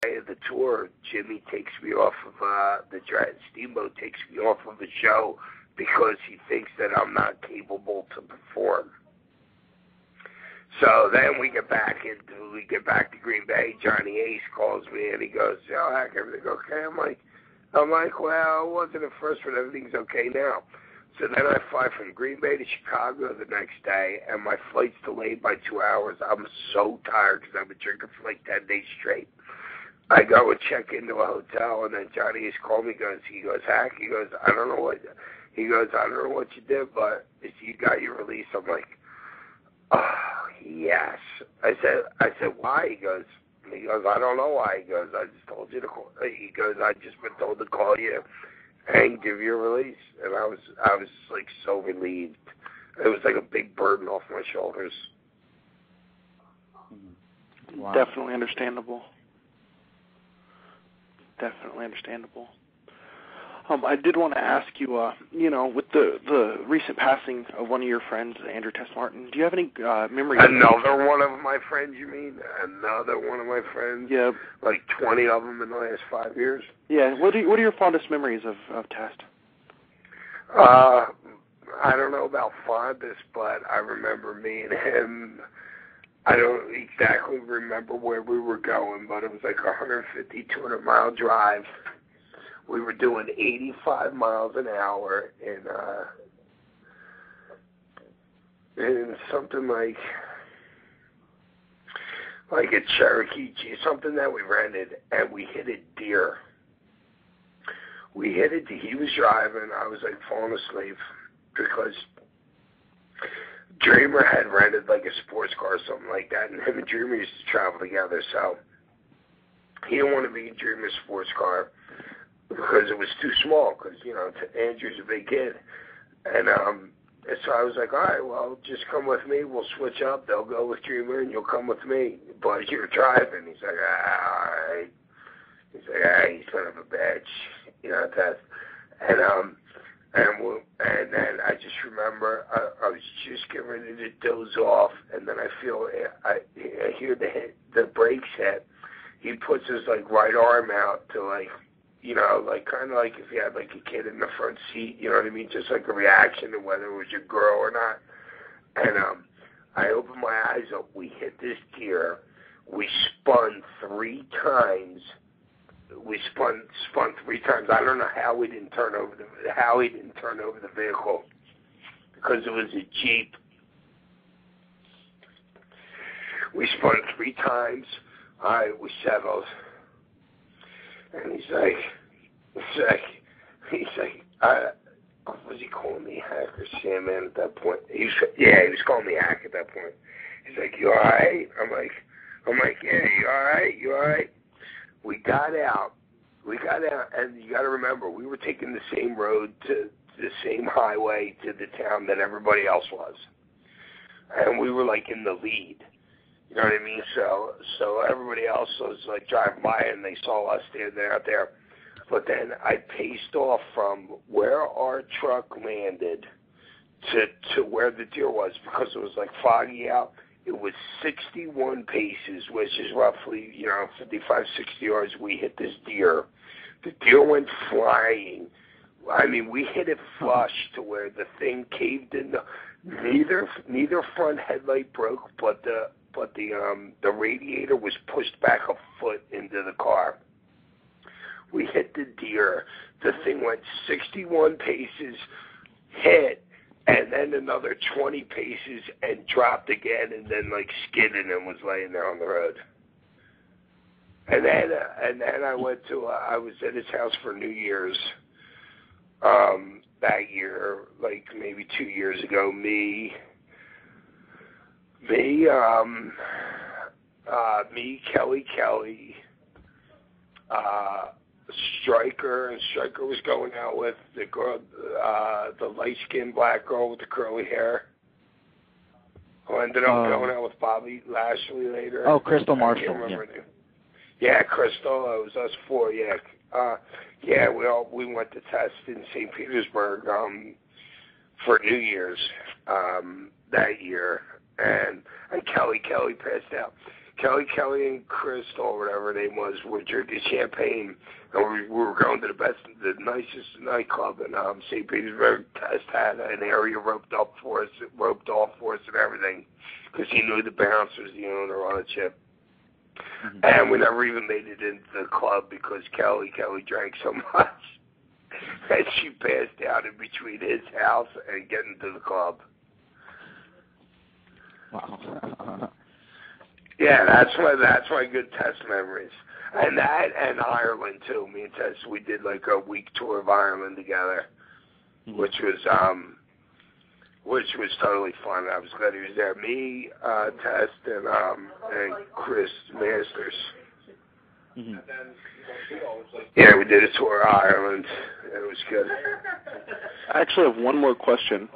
day of the tour, Jimmy takes me off of Steamboat takes me off of a show because he thinks that I'm not capable to perform. So then we get back to Green Bay. Johnny Ace calls me and he goes, "Oh, heck, everything okay?" I'm like, well, it wasn't at first, but everything's okay now. So then I fly from Green Bay to Chicago the next day, and my flight's delayed by 2 hours. I'm so tired because I've been drinking for like 10 days straight. I go and check into a hotel, and then Johnny Ace called me. He goes, "Hack." He goes, I don't know what you did, but you got your release. I'm like, oh, yes. I said, why? He goes, I don't know why. He goes, I just told you to call. He goes, I just been told to call you and give you a release. And I was like so relieved. It was like a big burden off my shoulders. Wow. Definitely understandable. Definitely understandable. I did want to ask you, with the recent passing of one of your friends, Andrew Tess Martin, do you have any memories? Another one of my friends, you mean? Another one of my friends? Yeah. Like 20 of them in the last 5 years? Yeah. What are your fondest memories of Tess? I don't know about fondest, but I remember me and him. I don't exactly remember where we were going, but it was like a 150, 200-mile drive. We were doing 85 miles an hour in something like a Cherokee, something that we rented, and we hit a deer. He was driving. I was like falling asleep because Dreamer had rented like a sports car or something like that, and him and Dreamer used to travel together, so he didn't want to be in Dreamer's sports car because it was too small, because, Andrew's a big kid. And so I was like, all right, well, just come with me. We'll switch up. They'll go with Dreamer, and you'll come with me. But you're driving. He's like, all right. He's like, hey, son of a bitch. That's... And then I just remember I was just getting ready to doze off, and then I hear the brakes hit. He puts his right arm out to kind of like if you had like a kid in the front seat, you know what I mean? Just like a reaction to whether it was your girl or not. And I opened my eyes up. We hit this deer. We spun 3 times. We spun 3 times. I don't know how he didn't turn over the vehicle, because it was a Jeep. We spun 3 times. All right, we settled. And he's like, was he calling me Hack or Sandman at that point? He was calling me Hack at that point. He's like, you all right? I'm like, yeah, you all right? You all right? We got out, and you got to remember, we were taking the same road to the same highway to the town that everybody else was, and we were like in the lead. You know what I mean? So everybody else was like driving by, and they saw us standing out there. But then I paced off from where our truck landed to where the deer was, because it was like foggy out. It was 61 paces, which is roughly, 55, 60 yards. We hit this deer. The deer went flying. I mean, we hit it flush to where the thing caved in. Neither front headlight broke, but the radiator was pushed back a foot into the car. We hit the deer. The thing went 61 paces, hit, and then another 20 paces and dropped again, and then skidded and was laying there on the road. And then I went to I was at his house for New Year's that year, maybe 2 years ago. Me, Kelly, Stryker, and Stryker was going out with the girl, the light-skinned black girl with the curly hair, who ended up going out with Bobby Lashley later. Oh, Crystal Marshall. I can't remember her name. Yeah, Crystal. It was us 4. Yeah. We went to test in St. Petersburg for New Year's that year, and Kelly passed out. Kelly and Crystal, or whatever her name was, were drinking champagne, and we were going to the nicest nightclub in St. Petersburg. Test had an area roped off for us and everything, because he knew the bouncers, the owner on the chip. Mm-hmm. And we never even made it into the club because Kelly drank so much, and she passed out in between his house and getting to the club. Wow. Yeah, that's my good Test memories. And that and Ireland too. Me and Tess, we did like a week tour of Ireland together, mm-hmm. which was totally fun. I was glad he was there. Me, Tess, and Chris Masters. Mm-hmm. Yeah, we did a tour of Ireland. It was good. I actually have one more question.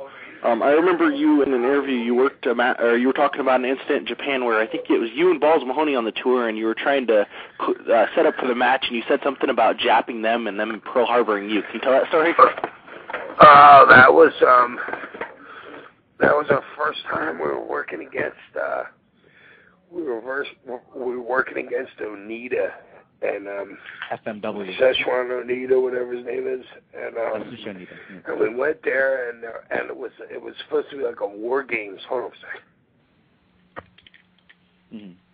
I remember you in an interview. You were talking about an incident in Japan where I think it was you and Balls Mahoney on the tour, and you were trying to set up for the match, and you said something about japping them and them Pearl Harboring you. Can you tell that story? That was our first time we were working against. We were working against Onita and FMW. Szechuan Onita, whatever his name is, and we went there, and it was supposed to be like a War Games. Hold on a second. Mm-hmm.